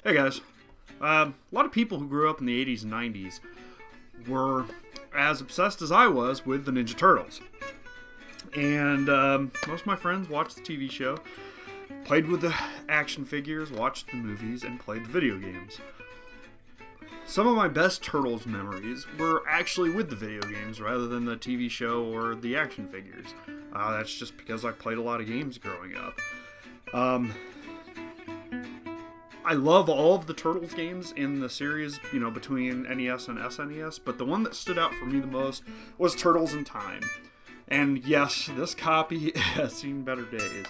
Hey guys, a lot of people who grew up in the 80s and 90s were as obsessed as I was with the Ninja Turtles. And most of my friends watched the TV show, played with the action figures, watched the movies, and played the video games. Some of my best Turtles memories were actually with the video games rather than the TV show or the action figures. That's just because I played a lot of games growing up. I love all of the Turtles games in the series, you know, between NES and SNES, but the one that stood out for me the most was Turtles in Time. And yes, this copy has seen better days.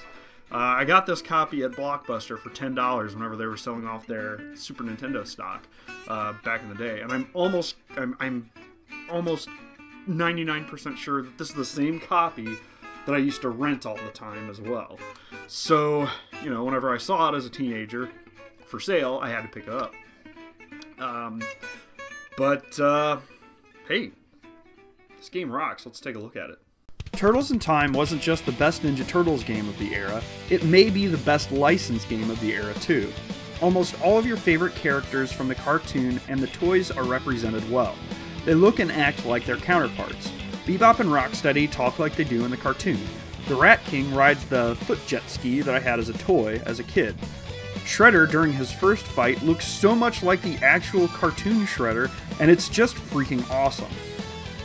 I got this copy at Blockbuster for $10 whenever they were selling off their Super Nintendo stock back in the day, and I'm almost 99% sure that this is the same copy that I used to rent all the time as well. So, you know, whenever I saw it as a teenager for sale, I had to pick it up. Hey, this game rocks. Let's take a look at it. Turtles in Time wasn't just the best Ninja Turtles game of the era, it may be the best licensed game of the era too. Almost all of your favorite characters from the cartoon and the toys are represented well. They look and act like their counterparts. Bebop and Rocksteady talk like they do in the cartoon. The Rat King rides the foot jet ski that I had as a toy as a kid. Shredder during his first fight looks so much like the actual cartoon Shredder, and it's just freaking awesome.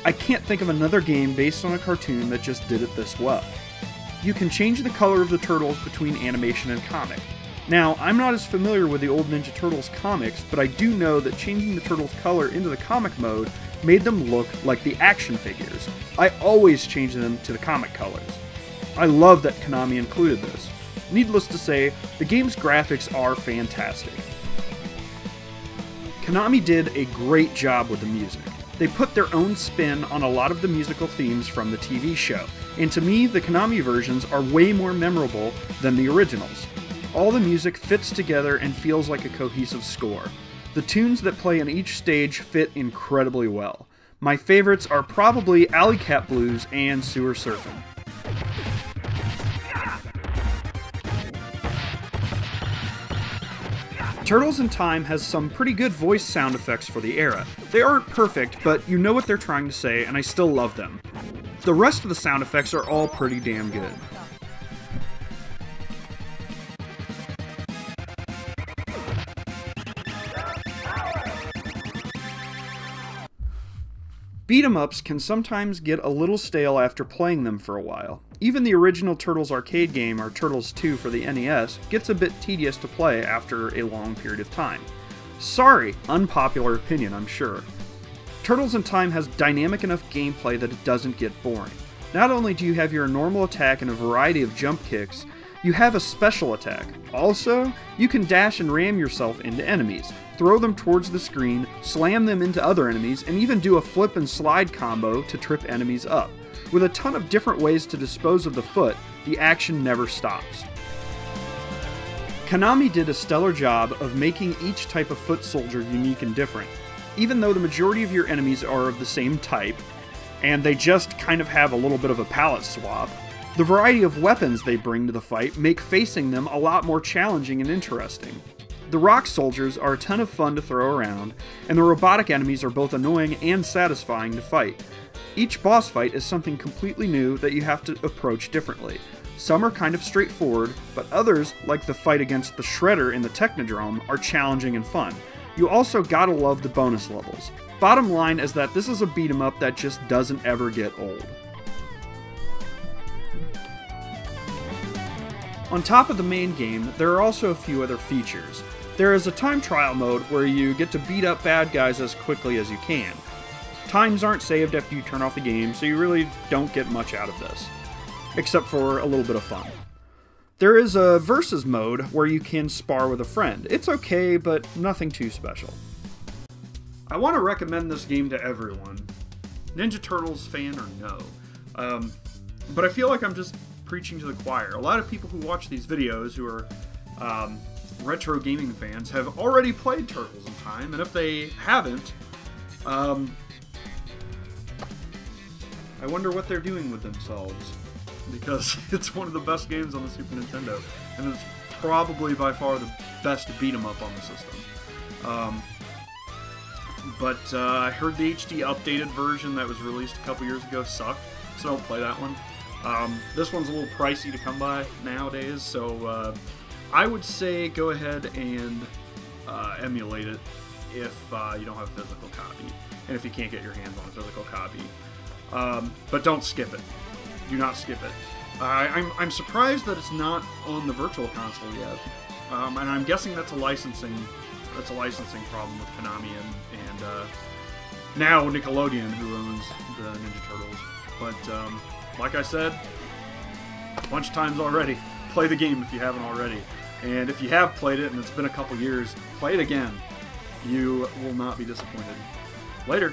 I can't think of another game based on a cartoon that just did it this well. You can change the color of the turtles between animation and comic. Now, I'm not as familiar with the old Ninja Turtles comics, but I do know that changing the turtles' color into the comic mode made them look like the action figures. I always change them to the comic colors. I love that Konami included this. Needless to say, the game's graphics are fantastic. Konami did a great job with the music. They put their own spin on a lot of the musical themes from the TV show, and to me, the Konami versions are way more memorable than the originals. All the music fits together and feels like a cohesive score. The tunes that play in each stage fit incredibly well. My favorites are probably Alley Cat Blues and Sewer Surfin'. Turtles in Time has some pretty good voice sound effects for the era. They aren't perfect, but you know what they're trying to say, and I still love them. The rest of the sound effects are all pretty damn good. Beat-em-ups can sometimes get a little stale after playing them for a while. Even the original Turtles arcade game, or Turtles 2 for the NES, gets a bit tedious to play after a long period of time. Sorry, unpopular opinion, I'm sure. Turtles in Time has dynamic enough gameplay that it doesn't get boring. Not only do you have your normal attack and a variety of jump kicks, you have a special attack. Also, you can dash and ram yourself into enemies, throw them towards the screen, slam them into other enemies, and even do a flip and slide combo to trip enemies up. With a ton of different ways to dispose of the foot, the action never stops. Konami did a stellar job of making each type of foot soldier unique and different. Even though the majority of your enemies are of the same type, and they just kind of have a little bit of a palette swap, the variety of weapons they bring to the fight make facing them a lot more challenging and interesting. The rock soldiers are a ton of fun to throw around, and the robotic enemies are both annoying and satisfying to fight. Each boss fight is something completely new that you have to approach differently. Some are kind of straightforward, but others, like the fight against the Shredder in the Technodrome, are challenging and fun. You also gotta love the bonus levels. Bottom line is that this is a beat-em-up that just doesn't ever get old. On top of the main game, there are also a few other features. There is a time trial mode where you get to beat up bad guys as quickly as you can. Times aren't saved after you turn off the game, so you really don't get much out of this, except for a little bit of fun. There is a versus mode where you can spar with a friend. It's okay, but nothing too special. I want to recommend this game to everyone, Ninja Turtles fan or no, but I feel like I'm just preaching to the choir. A lot of people who watch these videos who are retro gaming fans have already played Turtles in Time, and if they haven't, I wonder what they're doing with themselves, because it's one of the best games on the Super Nintendo, and it's probably by far the best beat 'em up on the system. But I heard the HD updated version that was released a couple years ago sucked, so don't play that one. This one's a little pricey to come by nowadays, so I would say go ahead and emulate it if you don't have a physical copy, and if you can't get your hands on a physical copy. But don't skip it. Do not skip it. I'm surprised that it's not on the Virtual Console yet, and I'm guessing that's a licensing problem with Konami and now Nickelodeon, who owns the Ninja Turtles. But like I said a bunch of times already, play the game if you haven't already. And if you have played it and it's been a couple years, play it again. You will not be disappointed. Later.